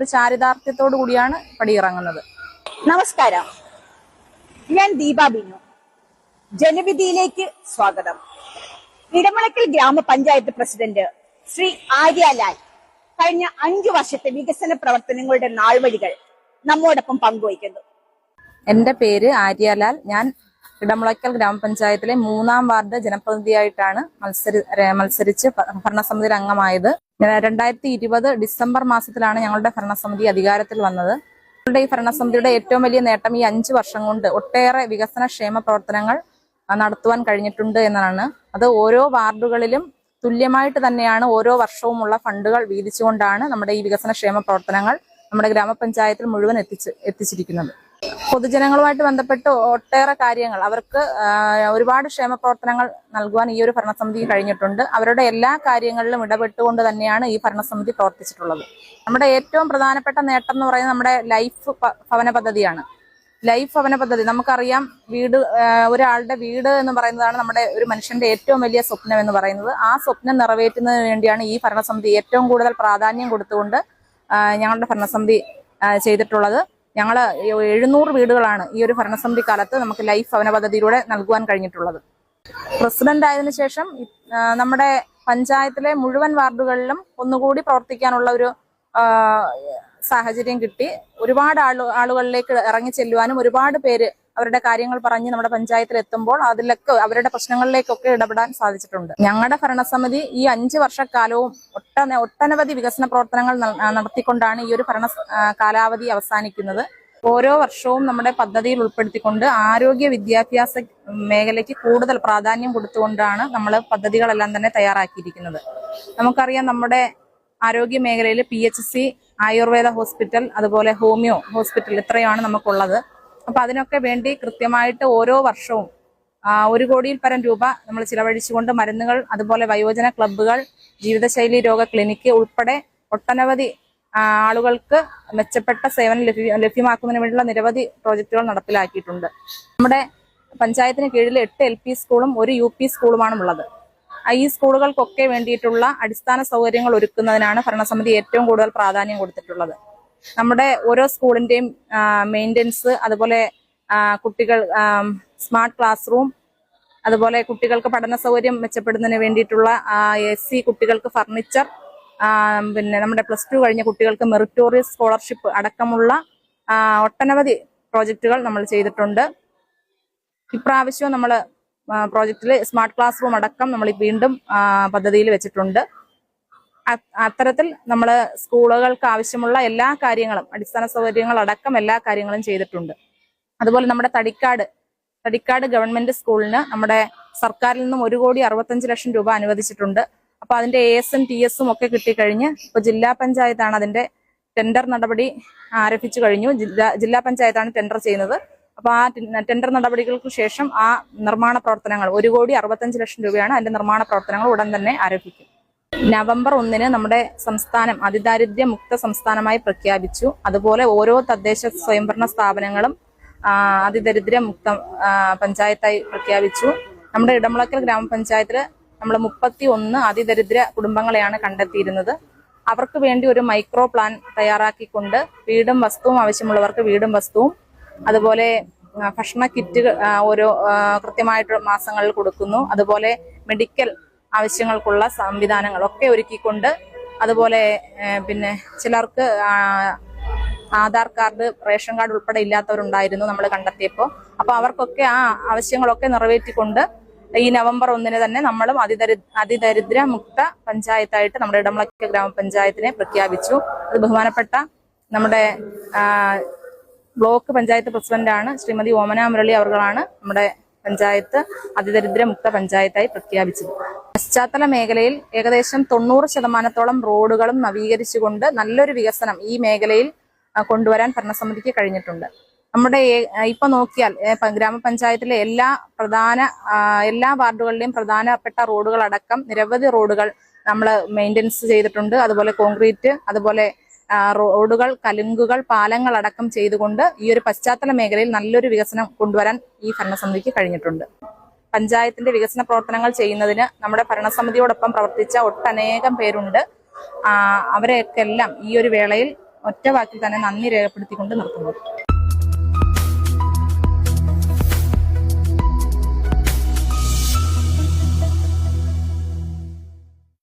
ഒരു ചാരിതാർത്ഥ്യത്തോടു കൂടിയാണ് പടിയിറങ്ങുന്നത്. നമസ്കാരം, ഞാൻ ദീപ ബിനു. ജനവിധിയിലേക്ക് സ്വാഗതം. ഇടമലക്കൽ ഗ്രാമപഞ്ചായത്ത് പ്രസിഡന്റ് ശ്രീ ആര്യാലാൽ കഴിഞ്ഞ 5 വർഷത്തെ വികസന പ്രവർത്തനങ്ങളുടെ നാൾവഴികൾ നമ്മോടൊപ്പം പങ്കുവയ്ക്കുന്നു. എന്റെ പേര് ആര്യാലാൽ. ഞാൻ ഇടമുളയ്ക്കൽ ഗ്രാമപഞ്ചായത്തിലെ 3-ാം വാർഡ് ജനപ്രതിനിധിയായിട്ടാണ് മത്സരിച്ച് ഭരണസമിതിയിൽ അംഗമായത്. 2020 ഡിസംബർ മാസത്തിലാണ് ഞങ്ങളുടെ ഭരണസമിതി അധികാരത്തിൽ വന്നത്. ഞങ്ങളുടെ ഈ ഭരണസമിതിയുടെ ഏറ്റവും വലിയ നേട്ടം ഈ 5 വർഷം കൊണ്ട് ഒട്ടേറെ വികസന ക്ഷേമ പ്രവർത്തനങ്ങൾ നടത്തുവാൻ കഴിഞ്ഞിട്ടുണ്ട് എന്നതാണ്. അത് ഓരോ വാർഡുകളിലും തുല്യമായിട്ട് തന്നെയാണ് ഓരോ വർഷവുമുള്ള ഫണ്ടുകൾ വീതിച്ചുകൊണ്ടാണ് നമ്മുടെ ഈ വികസന ക്ഷേമ പ്രവർത്തനങ്ങൾ നമ്മുടെ ഗ്രാമപഞ്ചായത്തിൽ മുഴുവൻ എത്തിച്ചിരിക്കുന്നത്. പൊതുജനങ്ങളുമായിട്ട് ബന്ധപ്പെട്ട് ഒട്ടേറെ കാര്യങ്ങൾ അവർക്ക് ഒരുപാട് ക്ഷേമ പ്രവർത്തനങ്ങൾ നൽകുവാൻ ഈ ഒരു ഭരണസമിതി കഴിഞ്ഞിട്ടുണ്ട്. അവരുടെ എല്ലാ കാര്യങ്ങളിലും ഇടപെട്ടുകൊണ്ട് തന്നെയാണ് ഈ ഭരണസമിതി പ്രവർത്തിച്ചിട്ടുള്ളത്. നമ്മുടെ ഏറ്റവും പ്രധാനപ്പെട്ട നേട്ടം എന്ന് പറയുന്നത് നമ്മുടെ ലൈഫ് ഭവന പദ്ധതിയാണ്. ലൈഫ് ഭവന പദ്ധതി നമുക്കറിയാം, ഒരാളുടെ വീട് എന്ന് പറയുന്നതാണ് നമ്മുടെ ഒരു മനുഷ്യന്റെ ഏറ്റവും വലിയ സ്വപ്നം എന്ന് പറയുന്നത്. ആ സ്വപ്നം നിറവേറ്റുന്നതിന് വേണ്ടിയാണ് ഈ ഭരണസമിതി ഏറ്റവും കൂടുതൽ പ്രാധാന്യം കൊടുത്തുകൊണ്ട് ഞങ്ങളുടെ ഭരണസമിതി ചെയ്തിട്ടുള്ളത്. ഞങ്ങൾ 700 വീടുകളാണ് ഈ ഒരു ഭരണസമിതി കാലത്ത് നമുക്ക് ലൈഫ് ഭവന പദ്ധതിയിലൂടെ നൽകുവാൻ കഴിഞ്ഞിട്ടുള്ളത്. പ്രസിഡന്റ് ആയതിനു ശേഷം നമ്മുടെ പഞ്ചായത്തിലെ മുഴുവൻ വാർഡുകളിലും ഒന്നുകൂടി പ്രവർത്തിക്കാനുള്ള ഒരു സാഹചര്യം കിട്ടി. ഒരുപാട് ആളുകളിലേക്ക് ഇറങ്ങി ചെല്ലുവാനും ഒരുപാട് പേര് അവരുടെ കാര്യങ്ങൾ പറഞ്ഞ് നമ്മുടെ പഞ്ചായത്തിൽ എത്തുമ്പോൾ അതിലൊക്കെ അവരുടെ പ്രശ്നങ്ങളിലേക്കൊക്കെ ഇടപെടാൻ സാധിച്ചിട്ടുണ്ട്. ഞങ്ങളുടെ ഭരണസമിതി ഈ 5 വർഷക്കാലവും ഒട്ടനവധി വികസന പ്രവർത്തനങ്ങൾ നടത്തിക്കൊണ്ടാണ് ഈ ഒരു കാലാവധി അവസാനിക്കുന്നത്. ഓരോ വർഷവും നമ്മുടെ പദ്ധതിയിൽ ഉൾപ്പെടുത്തിക്കൊണ്ട് ആരോഗ്യ വിദ്യാഭ്യാസ മേഖലയ്ക്ക് കൂടുതൽ പ്രാധാന്യം കൊടുത്തുകൊണ്ടാണ് നമ്മൾ പദ്ധതികളെല്ലാം തന്നെ തയ്യാറാക്കിയിരിക്കുന്നത്. നമുക്കറിയാം, നമ്മുടെ ആരോഗ്യ മേഖലയിൽ PHC, ആയുർവേദ ഹോസ്പിറ്റൽ, അതുപോലെ ഹോമിയോ ഹോസ്പിറ്റൽ ഇത്രയാണ് നമുക്കുള്ളത്. അപ്പൊ അതിനൊക്കെ വേണ്ടി കൃത്യമായിട്ട് ഓരോ വർഷവും 1 കോടിയിൽ പരം രൂപ നമ്മൾ ചിലവഴിച്ചുകൊണ്ട് മരുന്നുകൾ, അതുപോലെ വയോജന ക്ലബ്ബുകൾ, ജീവിതശൈലി രോഗ ക്ലിനിക്ക് ഉൾപ്പെടെ ഒട്ടനവധി ആളുകൾക്ക് മെച്ചപ്പെട്ട സേവനം ലഭ്യമാക്കുന്നതിന് വേണ്ടിയുള്ള നിരവധി പ്രോജക്റ്റുകൾ നടപ്പിലാക്കിയിട്ടുണ്ട്. നമ്മുടെ പഞ്ചായത്തിന് കീഴിൽ 8 LP സ്കൂളും 1 UP സ്കൂളുമാണ് ഉള്ളത്. ഈ സ്കൂളുകൾക്കൊക്കെ വേണ്ടിയിട്ടുള്ള അടിസ്ഥാന സൗകര്യങ്ങൾ ഒരുക്കുന്നതിനാണ് ഭരണസമിതി ഏറ്റവും കൂടുതൽ പ്രാധാന്യം കൊടുത്തിട്ടുള്ളത്. നമ്മുടെ ഓരോ സ്കൂളിന്റെയും മെയിൻ്റനൻസ്, അതുപോലെ കുട്ടികൾ സ്മാർട്ട് ക്ലാസ് റൂം, അതുപോലെ കുട്ടികൾക്ക് പഠന സൗകര്യം മെച്ചപ്പെടുന്നതിന് വേണ്ടിയിട്ടുള്ള AC, കുട്ടികൾക്ക് ഫർണിച്ചർ, പിന്നെ നമ്മുടെ +2 കഴിഞ്ഞ കുട്ടികൾക്ക് മെറിറ്റോറിയസ് സ്കോളർഷിപ്പ് അടക്കമുള്ള ഒട്ടനവധി പ്രോജക്റ്റുകൾ നമ്മൾ ചെയ്തിട്ടുണ്ട്. ഇപ്രാവശ്യവും നമ്മൾ പ്രോജക്റ്റിൽ സ്മാർട്ട് ക്ലാസ് റൂം അടക്കം നമ്മൾ വീണ്ടും പദ്ധതിയിൽ വെച്ചിട്ടുണ്ട്. അത്തരത്തിൽ നമ്മൾ സ്കൂളുകൾക്ക് ആവശ്യമുള്ള എല്ലാ കാര്യങ്ങളും, അടിസ്ഥാന സൗകര്യങ്ങൾ അടക്കം എല്ലാ കാര്യങ്ങളും ചെയ്തിട്ടുണ്ട്. അതുപോലെ നമ്മുടെ തടിക്കാട് ഗവൺമെന്റ് സ്കൂളിന് നമ്മുടെ സർക്കാരിൽ നിന്നും 1,65,00,000 രൂപ അനുവദിച്ചിട്ടുണ്ട്. അപ്പൊ അതിന്റെ ASM TS ഒക്കെ കിട്ടിക്കഴിഞ്ഞ് ഇപ്പൊ ജില്ലാ പഞ്ചായത്താണ് അതിന്റെ ടെൻഡർ നടപടി ആരംഭിച്ചു കഴിഞ്ഞു. ജില്ലാ പഞ്ചായത്താണ് ടെൻഡർ ചെയ്യുന്നത്. അപ്പൊ ആ ടെൻഡർ നടപടികൾക്ക് ശേഷം ആ നിർമ്മാണ പ്രവർത്തനങ്ങൾ 1,65,00,000 രൂപയാണ്. അതിന്റെ നിർമ്മാണ പ്രവർത്തനങ്ങൾ ഉടൻ തന്നെ ആരംഭിക്കും. നവംബർ 1 നമ്മുടെ സംസ്ഥാനം അതിദാരിദ്ര്യ മുക്ത സംസ്ഥാനമായി പ്രഖ്യാപിച്ചു. അതുപോലെ ഓരോ തദ്ദേശ സ്വയംഭരണ സ്ഥാപനങ്ങളും അതിദരിദ്ര മുക്ത പഞ്ചായത്തായി പ്രഖ്യാപിച്ചു. നമ്മുടെ ഇടമുളയ്ക്കൽ ഗ്രാമപഞ്ചായത്തിൽ നമ്മൾ 31 അതിദരിദ്ര കുടുംബങ്ങളെയാണ് കണ്ടെത്തിയിരുന്നത്. അവർക്ക് വേണ്ടി ഒരു മൈക്രോ പ്ലാൻ തയ്യാറാക്കിക്കൊണ്ട് വീടും വസ്തുവും ആവശ്യമുള്ളവർക്ക് വീടും വസ്തുവും, അതുപോലെ ഭക്ഷണ കിറ്റ് ഓരോ കൃത്യമായിട്ട് മാസങ്ങളിൽ കൊടുക്കുന്നു. അതുപോലെ മെഡിക്കൽ ആവശ്യങ്ങൾക്കുള്ള സംവിധാനങ്ങളൊക്കെ ഒരുക്കിക്കൊണ്ട്, അതുപോലെ പിന്നെ ചിലർക്ക് ആധാർ കാർഡ്, റേഷൻ കാർഡ് ഉൾപ്പെടെ ഇല്ലാത്തവരുണ്ടായിരുന്നു നമ്മൾ കണ്ടെത്തിയപ്പോൾ. അപ്പൊ അവർക്കൊക്കെ ആ ആവശ്യങ്ങളൊക്കെ നിറവേറ്റിക്കൊണ്ട് ഈ നവംബർ 1 തന്നെ നമ്മളും അതിദരിദ്ര മുക്ത പഞ്ചായത്തായിട്ട് നമ്മുടെ ഇടമുളയ്ക്കൽ ഗ്രാമപഞ്ചായത്തിനെ പ്രഖ്യാപിച്ചു. അത് ബഹുമാനപ്പെട്ട നമ്മുടെ ബ്ലോക്ക് പഞ്ചായത്ത് പ്രസിഡന്റാണ് ശ്രീമതി ഓമന മുരളി അവർകളാണ് നമ്മുടെ പഞ്ചായത്ത് അതിദരിദ്ര മുക്ത പഞ്ചായത്തായി പ്രഖ്യാപിച്ചത്. പശ്ചാത്തല മേഖലയിൽ ഏകദേശം 90% റോഡുകളും നവീകരിച്ചുകൊണ്ട് നല്ലൊരു വികസനം ഈ മേഖലയിൽ കൊണ്ടുവരാൻ ഭരണസമിതിക്ക് കഴിഞ്ഞിട്ടുണ്ട്. നമ്മുടെ ഇപ്പൊ നോക്കിയാൽ ഗ്രാമപഞ്ചായത്തിലെ എല്ലാ വാർഡുകളിലെയും പ്രധാനപ്പെട്ട റോഡുകളടക്കം നിരവധി റോഡുകൾ നമ്മൾ മെയിൻ്റനൻസ് ചെയ്തിട്ടുണ്ട്. അതുപോലെ കോൺക്രീറ്റ്, അതുപോലെ റോഡുകൾ, കലുങ്കുകൾ, പാലങ്ങൾ അടക്കം ചെയ്തുകൊണ്ട് ഈ ഒരു പശ്ചാത്തല മേഖലയിൽ നല്ലൊരു വികസനം കൊണ്ടുവരാൻ ഈ ഭരണസമിതിക്ക് കഴിഞ്ഞിട്ടുണ്ട്. പഞ്ചായത്തിന്റെ വികസന പ്രവർത്തനങ്ങൾ ചെയ്യുന്നതിന് നമ്മുടെ ഭരണസമിതിയോടൊപ്പം പ്രവർത്തിച്ച ഒട്ടനേകം പേരുണ്ട്. അവരെയൊക്കെല്ലാം ഈ ഒരു വേളയിൽ ഒറ്റ വാക്കിൽ തന്നെ നന്ദി രേഖപ്പെടുത്തിക്കൊണ്ട് നിർത്തുന്നു.